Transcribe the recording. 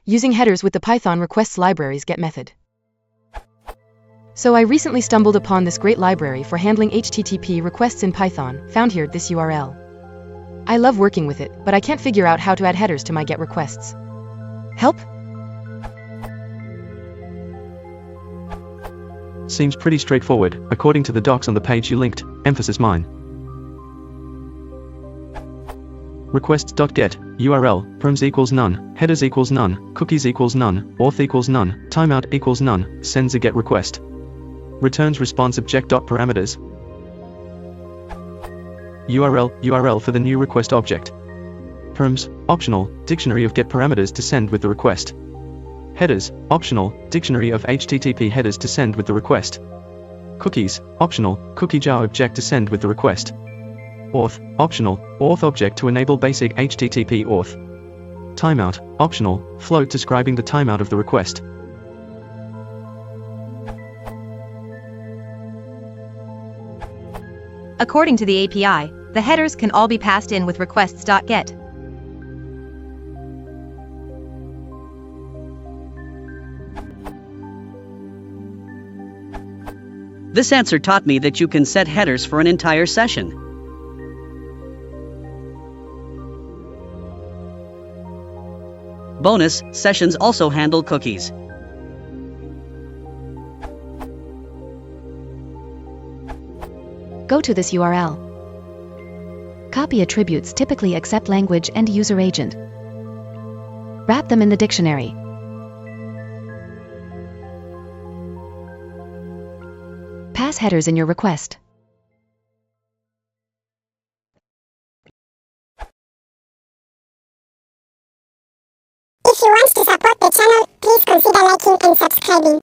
Using headers with the Python requests libraries get method. So I recently stumbled upon this great library for handling HTTP requests in Python, found here, this URL. I love working with it, but I can't figure out how to add headers to my GET requests. Help? Seems pretty straightforward, according to the docs on the page you linked, emphasis mine. Requests.get, URL, params equals none, headers equals none, cookies equals none, auth equals none, timeout equals none, sends a GET request. Returns response object.parameters. URL for the new request object. Params, optional, dictionary of GET parameters to send with the request. Headers, optional, dictionary of HTTP headers to send with the request. Cookies, optional, cookie jar object to send with the request. Auth, optional, auth object to enable basic HTTP auth. Timeout, optional, float describing the timeout of the request. According to the API, the headers can all be passed in with requests.get. This answer taught me that you can set headers for an entire session. Bonus, sessions also handle cookies. Go to this URL. Copy attributes typically accept language and user agent. Wrap them in the dictionary. Pass headers in your request. If you want to support the channel, please consider liking and subscribing.